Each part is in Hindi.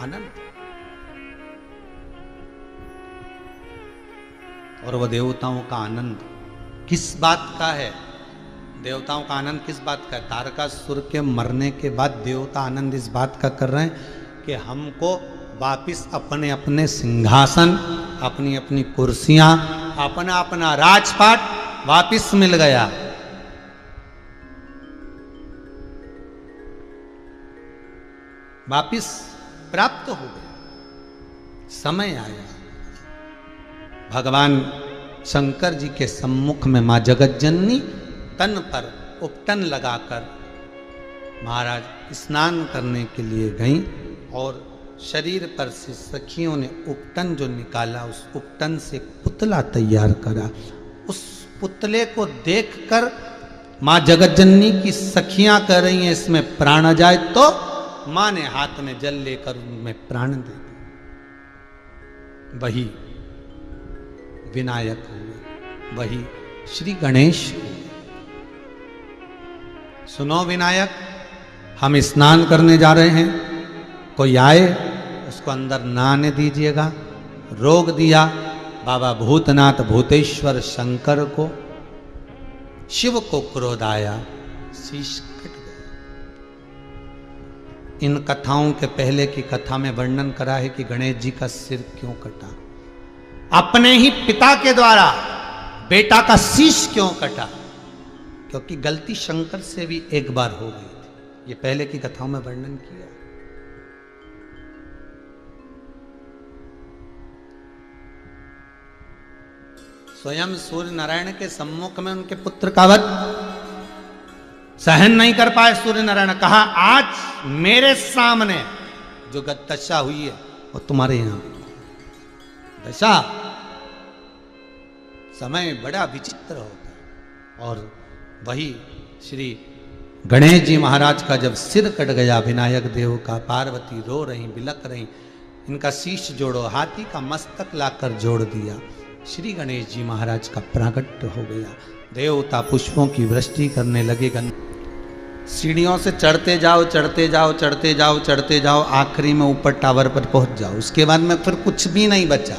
आनंद। और वह देवताओं का आनंद किस बात का है? देवताओं का आनंद किस बात का है? तारकासुर के मरने के बाद देवता आनंद इस बात का कर रहे हैं कि हमको वापिस अपने अपने सिंहासन, अपनी अपनी कुर्सियां, अपना अपना राजपाट वापिस मिल गया। वापिस प्राप्त हो गया। समय आया। भगवान शंकर जी के सम्मुख में मां जगज्जननी तन पर उपटन लगाकर महाराज स्नान करने के लिए गईं और शरीर पर से सखियों ने उपटन जो निकाला, उस उपटन से पुतला तैयार करा। उस पुतले को देखकर मां जगज्जननी की सखियां कह रही हैं इसमें प्राण आ जाए, तो मां ने हाथ में जल लेकर उनमें प्राण दे दिया। वही विनायक हुए, वही श्री गणेश हुए। सुनो विनायक, हम स्नान करने जा रहे हैं, कोई आए उसको अंदर ना आने दीजिएगा। रोक दिया बाबा भूतनाथ भूतेश्वर शंकर को। शिव को क्रोध आया, शीश कट गया। इन कथाओं के पहले की कथा में वर्णन करा है कि गणेश जी का सिर क्यों कटा। अपने ही पिता के द्वारा बेटा का शीश क्यों कटा? क्योंकि गलती शंकर से भी एक बार हो गई थी। ये पहले की कथाओं में वर्णन किया। स्वयं सूर्य नारायण के सम्मुख में उनके पुत्र का वध सहन नहीं कर पाए। सूर्य नारायण कहा, आज मेरे सामने जो दशा हुई है वो तुम्हारे यहां दशा। समय बड़ा विचित्र होता है। और वही श्री गणेश जी महाराज का जब सिर कट गया विनायक देव का, पार्वती रो रही, बिलक रही, इनका शीश जोड़ो, हाथी का मस्तक लाकर जोड़ दिया। श्री गणेश जी महाराज का प्रागट्य हो गया। देवता पुष्पों की वृष्टि करने लगे। सीढ़ियों से चढ़ते जाओ, चढ़ते जाओ, चढ़ते जाओ, चढ़ते जाओ, आखिरी में ऊपर टावर पर पहुंच जाओ। उसके बाद में फिर कुछ भी नहीं बचा।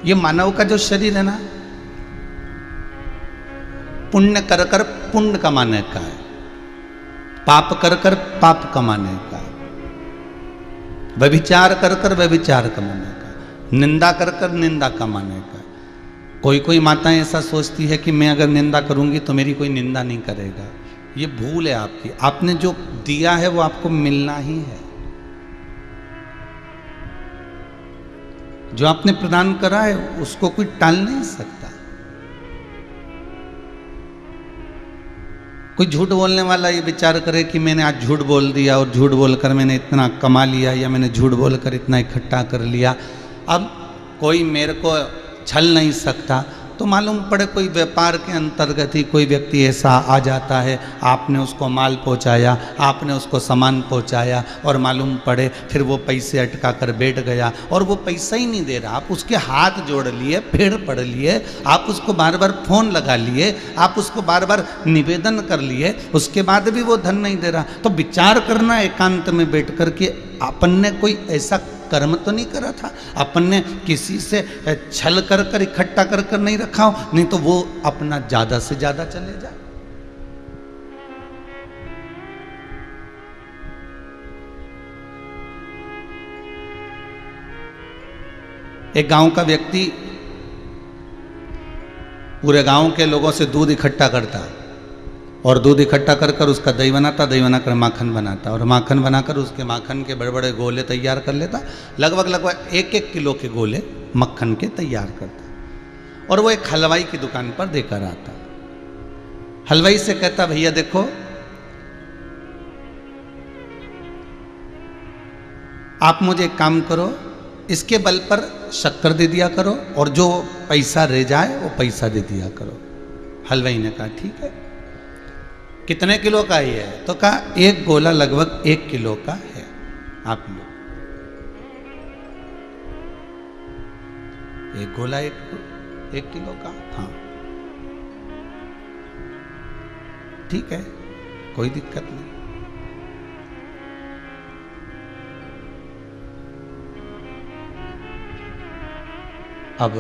ये मानव का जो शरीर है ना, पुण्य कर कर पुण्य कमाने का है, पाप कर कर पाप कमाने का, व्यभिचार कर कर व्यभिचार कमाने का, निंदा कर कर निंदा कमाने का। कोई कोई माताएं ऐसा सोचती है कि मैं अगर निंदा करूंगी तो मेरी कोई निंदा नहीं करेगा। ये भूल है आपकी। आपने जो दिया है वो आपको मिलना ही है। जो आपने प्रदान करा है उसको कोई टाल नहीं सकता। कोई झूठ बोलने वाला ये विचार करे कि मैंने आज झूठ बोल दिया और झूठ बोलकर मैंने इतना कमा लिया, या मैंने झूठ बोलकर इतना इकट्ठा कर लिया, अब कोई मेरे को छल नहीं सकता। तो मालूम पड़े कोई व्यापार के अंतर्गत ही कोई व्यक्ति ऐसा आ जाता है, आपने उसको माल पहुंचाया, आपने उसको सामान पहुंचाया, और मालूम पड़े फिर वो पैसे अटका कर बैठ गया और वो पैसा ही नहीं दे रहा। आप उसके हाथ जोड़ लिए, पेड़ पड़ लिए, आप उसको बार बार फोन लगा लिए, आप उसको बार बार निवेदन कर लिए, उसके बाद भी वो धन नहीं दे रहा। तो विचार करना एकांत में बैठ कर के अपन ने कोई ऐसा कर्म तो नहीं करा था, अपन ने किसी से छल कर कर इकट्ठा कर कर नहीं रखा हो, नहीं तो वो अपना ज्यादा से ज्यादा चले जाए। एक गांव का व्यक्ति पूरे गांव के लोगों से दूध इकट्ठा करता और दूध इकट्ठा कर कर उसका दही बनाता, दही बनाकर माखन बनाता, और माखन बनाकर उसके माखन के बड़े बड़े गोले तैयार कर लेता। लगभग 1-1 किलो के गोले मक्खन के तैयार करता और वो एक हलवाई की दुकान पर देकर आता। हलवाई से कहता, भैया देखो, आप मुझे एक काम करो, इसके बल पर शक्कर दे दिया करो और जो पैसा रह जाए वो पैसा दे दिया करो। हलवाई ने कहा ठीक है। कितने किलो का ही है? तो कहा एक गोला लगभग 1 किलो का है, आप लो। एक गोला 1 किलो का? हाँ। ठीक है, कोई दिक्कत नहीं। अब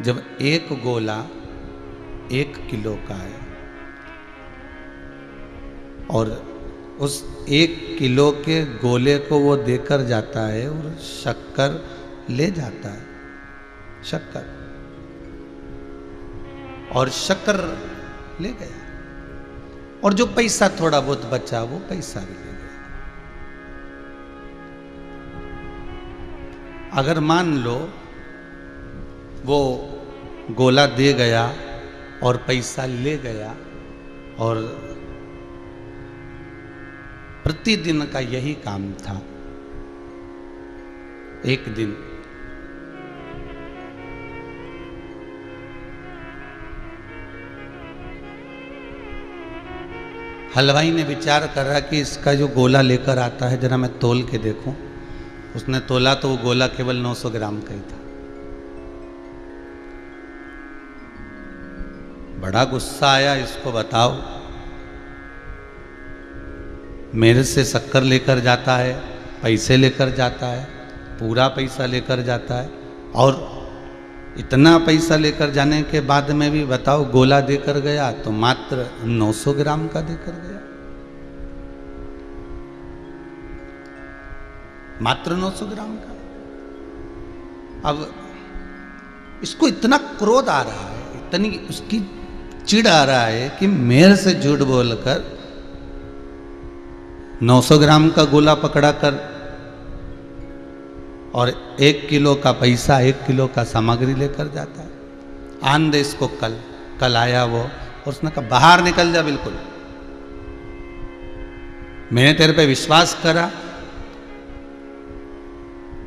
जब एक गोला 1 किलो का है और उस 1 किलो के गोले को वो देकर जाता है और शक्कर ले जाता है, शक्कर, और शक्कर ले गया, और जो पैसा थोड़ा बहुत बचा वो पैसा भी ले गया। अगर मान लो वो गोला दे गया और पैसा ले गया, और प्रतिदिन का यही काम था, एक दिन हलवाई ने विचार करा कि इसका जो गोला लेकर आता है जरा मैं तोल के देखूं। उसने तोला तो वो गोला केवल 900 ग्राम का ही था। बड़ा गुस्सा आया, इसको बताओ, मेरे से शक्कर लेकर जाता है, पैसे लेकर जाता है, पूरा पैसा लेकर जाता है, और इतना पैसा लेकर जाने के बाद में भी बताओ गोला देकर गया तो मात्र 900 ग्राम का देकर गया, मात्र 900 ग्राम का। अब इसको इतना क्रोध आ रहा है, इतनी उसकी चिढ़ आ रहा है कि मेरे से झूठ बोलकर 900 ग्राम का गोला पकड़ा कर और 1 किलो का पैसा, 1 किलो का सामग्री लेकर जाता है। आन दे इसको कल आया वो, और उसने कहा बाहर निकल जा, बिल्कुल मैंने तेरे पे विश्वास करा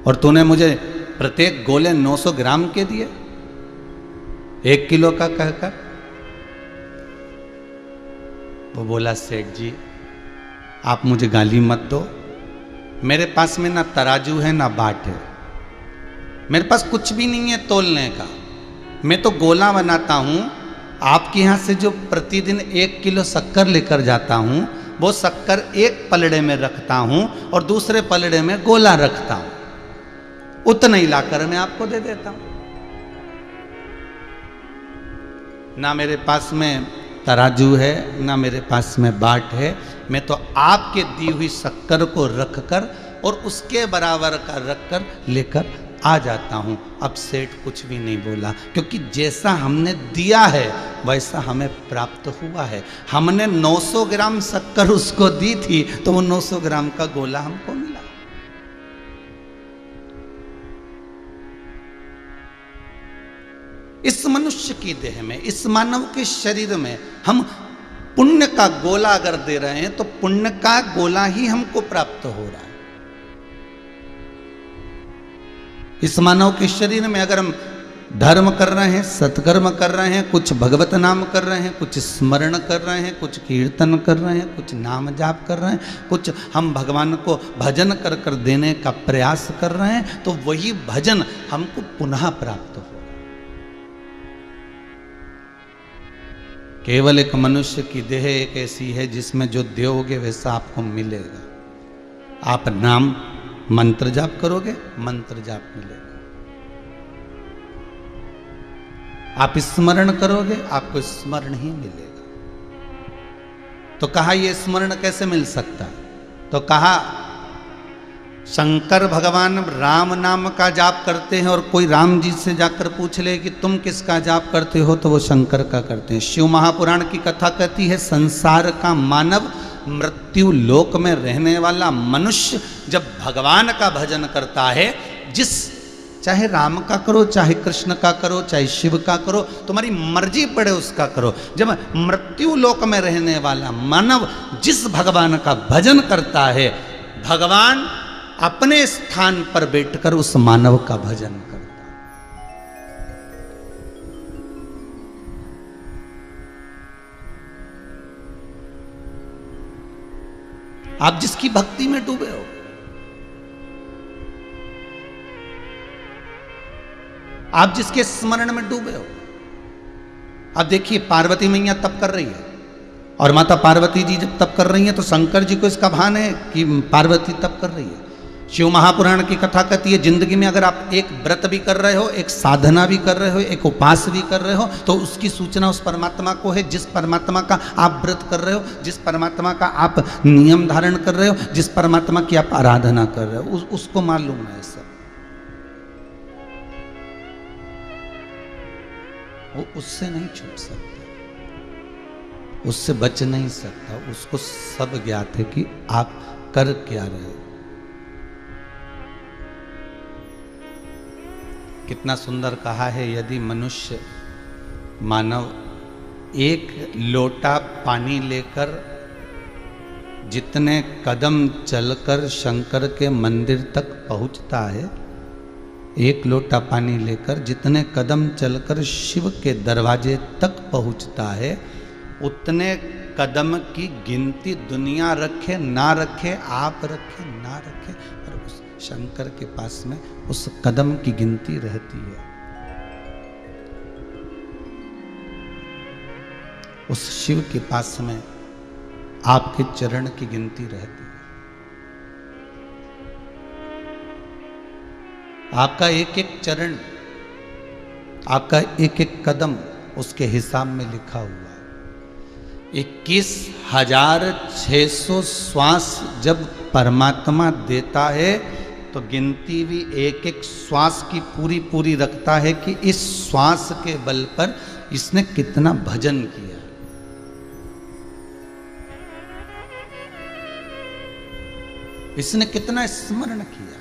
और तूने मुझे प्रत्येक गोले 900 ग्राम के दिए 1 किलो का कहकर। वो बोला सेठ जी आप मुझे गाली मत दो, मेरे पास में ना तराजू है ना बाट है, मेरे पास कुछ भी नहीं है तोलने का। मैं तो गोला बनाता हूँ, आपके यहाँ से जो प्रतिदिन 1 किलो शक्कर लेकर जाता हूँ वो शक्कर एक पलड़े में रखता हूँ और दूसरे पलड़े में गोला रखता हूँ, उतना ही लाकर मैं आपको दे देता हूँ। ना मेरे पास में तराजू है ना मेरे पास में बाट है, मैं तो आपके दी हुई शक्कर को रखकर और उसके बराबर का रखकर लेकर आ जाता हूं। अब सेठ कुछ भी नहीं बोला, क्योंकि जैसा हमने दिया है वैसा हमें प्राप्त हुआ है। हमने 900 ग्राम शक्कर उसको दी थी तो वो 900 ग्राम का गोला हमको मिला। इस मनुष्य की देह में, इस मानव के शरीर में हम पुण्य का गोला अगर दे रहे हैं तो पुण्य का गोला ही हमको प्राप्त हो रहा है। इस मानव के शरीर में अगर हम धर्म कर रहे हैं, सत्कर्म कर रहे हैं, कुछ भगवत नाम कर रहे हैं, कुछ स्मरण कर रहे हैं, कुछ कीर्तन कर रहे हैं, कुछ नाम जाप कर रहे हैं, कुछ हम भगवान को भजन कर कर देने का प्रयास कर रहे हैं, तो वही भजन हमको पुनः प्राप्त हो। केवल एक मनुष्य की देह एक ऐसी है जिसमें जो दोगे वैसा आपको मिलेगा। आप नाम मंत्र जाप करोगे, मंत्र जाप मिलेगा। आप स्मरण करोगे, आपको स्मरण ही मिलेगा। तो कहा ये स्मरण कैसे मिल सकता है? तो कहा शंकर भगवान राम नाम का जाप करते हैं और कोई राम जी से जाकर पूछ ले कि तुम किसका जाप करते हो, तो वो शंकर का करते हैं। शिव महापुराण की कथा कहती है संसार का मानव, मृत्यु लोक में रहने वाला मनुष्य जब भगवान का भजन करता है, जिस चाहे राम का करो, चाहे कृष्ण का करो, चाहे शिव का करो, तुम्हारी मर्जी पड़े उसका करो। जब मृत्यु लोक में रहने वाला मानव जिस भगवान का भजन करता है, भगवान अपने स्थान पर बैठकर उस मानव का भजन करता है। आप जिसकी भक्ति में डूबे हो, आप जिसके स्मरण में डूबे हो, अब देखिए पार्वती मैया तप कर रही है, और माता पार्वती जी जब तप कर रही हैं तो शंकर जी को इसका भान है कि पार्वती तप कर रही है। शिव महापुराण की कथा कहती है जिंदगी में अगर आप एक व्रत भी कर रहे हो, एक साधना भी कर रहे हो, एक उपास भी कर रहे हो, तो उसकी सूचना उस परमात्मा को है जिस परमात्मा का आप व्रत कर रहे हो, जिस परमात्मा का आप नियम धारण कर रहे हो, जिस परमात्मा की आप आराधना कर रहे हो, उसको मालूम है सब। वो उससे नहीं छूट सकता, उससे बच नहीं सकता, उसको सब ज्ञात है कि आप कर क्या रहे हो। कितना सुंदर कहा है, यदि मनुष्य मानव एक लोटा पानी लेकर जितने कदम चलकर शंकर के मंदिर तक पहुंचता है, एक लोटा पानी लेकर जितने कदम चलकर शिव के दरवाजे तक पहुंचता है, उतने कदम की गिनती दुनिया रखे ना रखे, आप रखे ना रखे, पर उस शंकर के पास में उस कदम की गिनती रहती है। उस शिव के पास में आपके चरण की गिनती रहती है। आपका एक एक चरण, आपका एक एक कदम उसके हिसाब में लिखा हुआ है। 21,600 श्वास जब परमात्मा देता है तो गिनती भी एक एक श्वास की पूरी पूरी रखता है कि इस श्वास के बल पर इसने कितना भजन किया, इसने कितना स्मरण किया।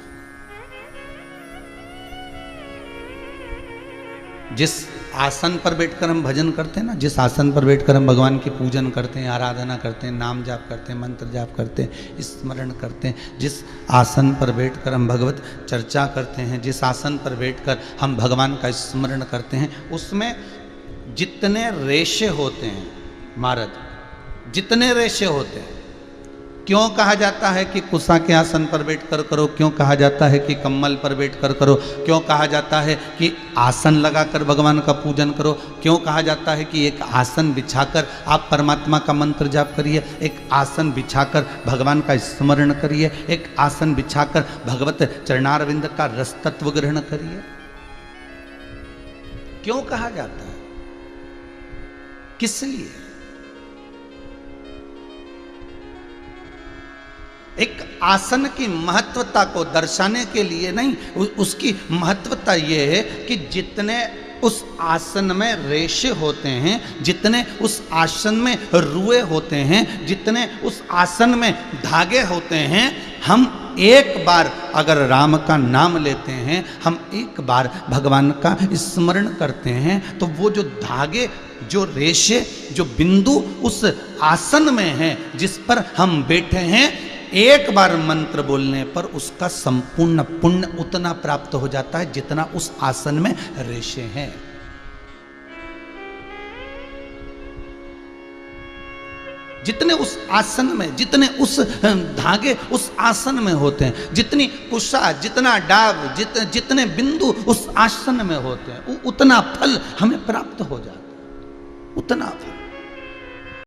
जिस आसन पर बैठकर हम भजन करते हैं ना, जिस आसन पर बैठकर हम भगवान की पूजन करते हैं, आराधना करते हैं, नाम जाप करते हैं, मंत्र जाप करते हैं, स्मरण करते हैं, जिस आसन पर बैठकर हम भगवत चर्चा करते हैं, जिस आसन पर बैठकर हम भगवान का स्मरण करते हैं, उसमें जितने रेशे होते हैं महाराज, जितने रेशे होते हैं, क्यों कहा जाता है कि कुशा के आसन पर बैठकर करो, क्यों कहा जाता है कि कम्बल पर बैठकर करो, क्यों कहा जाता है कि आसन लगाकर भगवान का पूजन करो, क्यों कहा जाता है कि एक आसन बिछाकर आप परमात्मा का मंत्र जाप करिए, एक आसन बिछाकर भगवान का स्मरण करिए, एक आसन बिछाकर भगवत चरणारविंद का रस तत्व ग्रहण करिए, क्यों कहा जाता है, किस लिए? एक आसन की महत्वता को दर्शाने के लिए नहीं, उसकी महत्वता यह है कि जितने उस आसन में रेशे होते हैं, जितने उस आसन में रुए होते हैं, जितने उस आसन में धागे होते हैं, हम एक बार अगर राम का नाम लेते हैं, हम एक बार भगवान का स्मरण करते हैं, तो वो जो धागे, जो रेशे, जो बिंदु उस आसन में है जिस पर हम बैठे हैं, एक बार मंत्र बोलने पर उसका संपूर्ण पुण्य उतना प्राप्त हो जाता है जितना उस आसन में रेशे हैं। जितने उस आसन में, जितने उस धागे उस आसन में होते हैं, जितनी कुशा, जितना डाब, जितने बिंदु उस आसन में होते हैं, उतना फल हमें प्राप्त हो जाता है, उतना फल।